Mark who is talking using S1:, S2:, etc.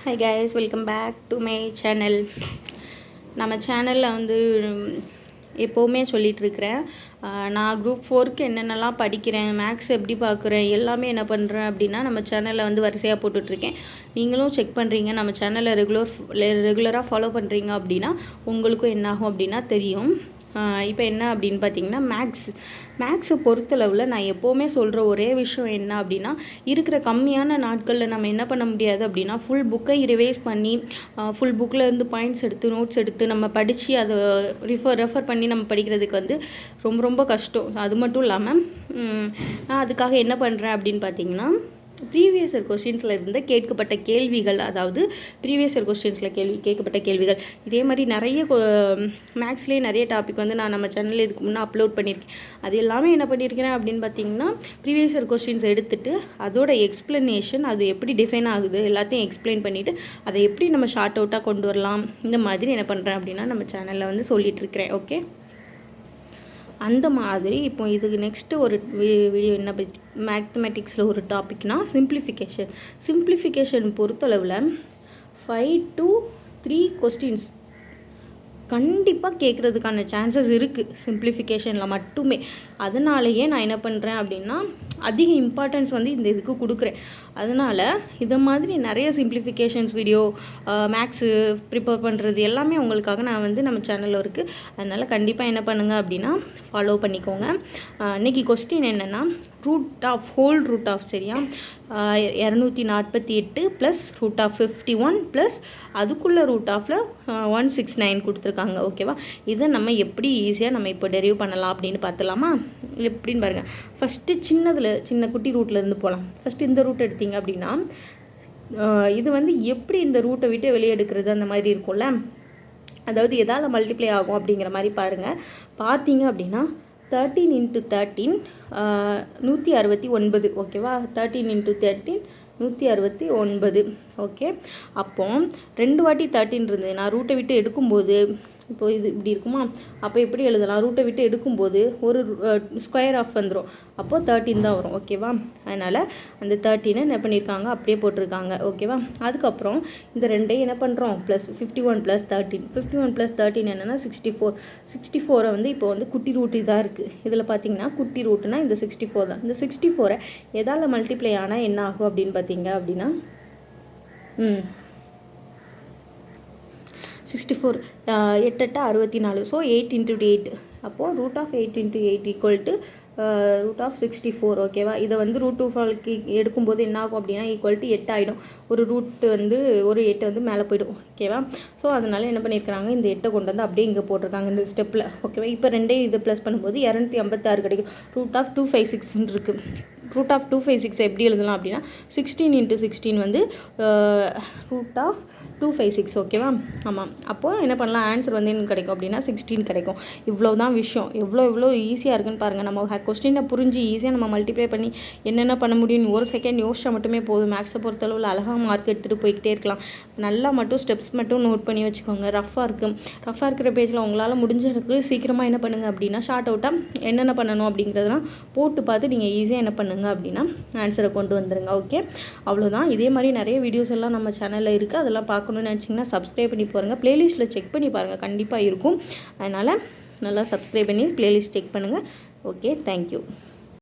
S1: Hi guys, welcome back to my channel. நம்ம சேனலில் வந்து எப்போவுமே சொல்லிகிட்ருக்கிறேன், நான் குரூப் 4க்கு என்னென்னலாம் படிக்கிறேன், மேக்ஸ் எப்படி பார்க்குறேன், எல்லாமே என்ன பண்ணுறேன் அப்படின்னா நம்ம சேனலில் வந்து வரிசையாக போட்டுட்ருக்கேன். நீங்களும் செக் பண்ணுறீங்க, நம்ம சேனலை ரெகுலராக ஃபாலோ பண்ணுறீங்க அப்படின்னா உங்களுக்கும் என்னாகும் அப்படின்னா தெரியும். இப்போ என்ன அப்படின்னு பார்த்தீங்கன்னா மேக்ஸை பொறுத்தளவில் நான் எப்போவுமே சொல்கிற ஒரே விஷயம் என்ன அப்படின்னா, இருக்கிற கம்மியான நாட்களில் நம்ம என்ன பண்ண முடியாது அப்படின்னா ஃபுல் புக்கை ரிவைஸ் பண்ணி ஃபுல் புக்கில் இருந்து பாயிண்ட்ஸ் எடுத்து நோட்ஸ் எடுத்து நம்ம படித்து அதை ரெஃபர் பண்ணி நம்ம படிக்கிறதுக்கு வந்து ரொம்ப ரொம்ப கஷ்டம். அது மட்டும் இல்லாமல் நான் அதுக்காக என்ன பண்ணுறேன் அப்படின்னு பார்த்தீங்கன்னா, ப்ரீவியஸ் இயர் கொஸ்டின்ஸில் இருந்து கேட்கப்பட்ட கேள்விகள், அதாவது ப்ரீவியஸ் இயர் கொஸ்டின்ஸில் கேட்கப்பட்ட கேள்விகள், இதே மாதிரி நிறைய மேக்ஸ்லேயே நிறைய டாபிக் வந்து நான் நம்ம சேனலில் இதுக்கு முன்னே அப்லோட் பண்ணியிருக்கேன். அது எல்லாமே என்ன பண்ணியிருக்கிறேன் அப்படின்னு பார்த்தீங்கன்னா, ப்ரீவியஸ் இயர் கொஸ்டின்ஸ் எடுத்துகிட்டு அதோட எக்ஸ்ப்ளனேஷன், அது எப்படி டிஃபைன் ஆகுது எல்லாத்தையும் எக்ஸ்பிளைன் பண்ணிவிட்டு அதை எப்படி நம்ம ஷார்ட் அவுட்டாக கொண்டு வரலாம், இந்த மாதிரி என்ன பண்ணுறேன் அப்படின்னா நம்ம சேனலில் வந்து சொல்லிகிட்ருக்கிறேன். ஓகே, அந்த மாதிரி இப்போ இதுக்கு நெக்ஸ்ட்டு ஒரு வீடியோ என்ன பற்றி, மேத்தமெட்டிக்ஸில் ஒரு டாபிக்னால் சிம்பிளிஃபிகேஷன் பொறுத்தளவில் 5 to 3 கொஸ்டின்ஸ் கண்டிப்பாக கேட்குறதுக்கான சான்சஸ் இருக்குது சிம்பிளிஃபிகேஷனில் மட்டுமே. அதனாலேயே நான் என்ன பண்ணுறேன் அப்படின்னா அதிக இம்பார்ட்டன்ஸ் வந்து இந்த இதுக்கு கொடுக்குறேன். அதனால் இதை மாதிரி நிறைய சிம்பிளிஃபிகேஷன்ஸ் வீடியோ, மேக்ஸு ப்ரிப்பேர் பண்ணுறது எல்லாமே உங்களுக்காக நான் வந்து நம்ம சேனலில் இருக்குது. அதனால் கண்டிப்பாக என்ன பண்ணுங்கள் அப்படின்னா ஃபாலோ பண்ணிக்கோங்க. இன்றைக்கி கொஸ்டின் என்னென்னா ஹோல் ரூட் ஆஃப் சரியா 248 ப்ளஸ் ரூட் ஆஃப் 51 ப்ளஸ் அதுக்குள்ளே ரூட் ஆஃபில் 169 கொடுத்துருக்காங்க. ஓகேவா, இதை நம்ம எப்படி ஈஸியாக நம்ம இப்போ டெரிவ் பண்ணலாம் அப்படின்னு பார்த்துலாமா? எப்படின்னு பாருங்கள். ஃபஸ்ட்டு சின்ன குட்டி ரூட்டில் இருந்து போகலாம். ஃபஸ்ட்டு இந்த ரூட் எடுத்தீங்க அப்படின்னா இது வந்து எப்படி இந்த ரூட்டை விட்டு வெளியே எடுக்கிறது அந்த மாதிரி இருக்கும்ல, அதாவது எதால் மல்டிப்ளை ஆகும் அப்படிங்கிற மாதிரி பாருங்கள். பார்த்தீங்க அப்படின்னா 13 × 13 169. ஓகேவா, 13 × 13 169. ஓகே, அப்போ 2 வாட்டி 13 இருந்தது. நான் ரூட்டை விட்டு எடுக்கும்போது இப்போது இது இப்படி இருக்குமா, அப்போ எப்படி எழுதலாம், ரூட்டை விட்டு எடுக்கும்போது ஒரு ஸ்கொயர் ஆஃப் வந்துடும், அப்போது 13 தான் வரும். ஓகேவா, அதனால் அந்த 13 என்ன பண்ணியிருக்காங்க அப்படியே போட்டிருக்காங்க. ஓகேவா, அதுக்கப்புறம் இந்த ரெண்டையும் என்ன பண்ணுறோம், ப்ளஸ் 51 + 13 51 + 13 என்னென்னா 64 வந்து இப்போ வந்து குட்டி ரூட்டு இதாக இருக்குது. இதில் பார்த்தீங்கன்னா குட்டி ரூட்டுனா இந்த 64 தான். இந்த 64 எதால் மல்டிப்ளை ஆனால் என்ன ஆகும் அப்படின்னு பார்த்தீங்க அப்படின்னா 64 8 8 64. ஸோ 8 × 8. அப்போது root of 8 × 8 equal to root of 64. ஓகேவா, இதை வந்து ரூட் 2 எடுக்கும்போது என்ன ஆகும் அப்படின்னா ஈக்குவல் டு 8 ஆகிடும். ஒரு ரூட்டு வந்து ஒரு 8 வந்து மேலே போய்டும். ஓகேவா, ஸோ அதனால் என்ன பண்ணியிருக்கிறாங்க, இந்த 8 கொண்டு வந்து அப்படியே இங்கே போட்டிருக்காங்க இந்த ஸ்டெப்பில். ஓகேவா, இப்போ ரெண்டையும் இது ப்ளஸ் பண்ணும்போது 256 கிடைக்கும். ரூட் ஆஃப் 256 இருக்குது. ரூட் ஆஃப் 256 எப்படி எழுதலாம் அப்படின்னா 16 × 16 வந்து ரூட் ஆஃப் 256. ஓகேவா, ஆமாம். அப்போது என்ன பண்ணலாம், ஆன்சர் வந்து என்ன கிடைக்கும் அப்படின்னா 16 கிடைக்கும். இவ்வளோ தான் விஷயம். எவ்வளோ ஈஸியாக இருக்குன்னு பாருங்கள். நம்ம கொஸ்டினை புரிஞ்சு ஈஸியாக நம்ம மல்டிப்ளை பண்ணி என்னென்ன பண்ண முடியும்னு ஒரு செகண்ட் யோசிச்சா மட்டுமே போதும். மேக்ஸை பொறுத்தளவில் அழகாக மார்க் எடுத்துகிட்டு போய்கிட்டே இருக்கலாம். நல்லா மட்டும் ஸ்டெப்ஸ் மட்டும் நோட் பண்ணி வச்சுக்கோங்க. ரஃபாக இருக்கிற பேஜில் உங்களால் முடிஞ்ச இடத்துல சீக்கிரமாக என்ன பண்ணுங்கள் அப்படின்னா ஷார்ட் அவுட்டாக என்னென்ன பண்ணணும் அப்படிங்கிறதெல்லாம் போட்டு பார்த்து நீங்கள் ஈஸியாக என்ன பண்ணுங்கள் அப்படின்னா ஆன்சரை கொண்டு வந்துடுங்க. ஓகே, அவ்வளோதான். இதே மாதிரி நிறைய வீடியோஸ் எல்லாம் நம்ம சேனலில் இருக்குது. அதெல்லாம் பார்க்கணுன்னு நினச்சிங்கன்னா சப்ஸ்கிரைப் பண்ணி பாருங்கள். ப்ளேலிஸ்ட்டில் செக் பண்ணி பாருங்கள், கண்டிப்பாக இருக்கும். அதனால் நல்லா சப்ஸ்கிரைப் பண்ணி ப்ளேலிஸ்ட் செக் பண்ணுங்கள். Okay, thank you.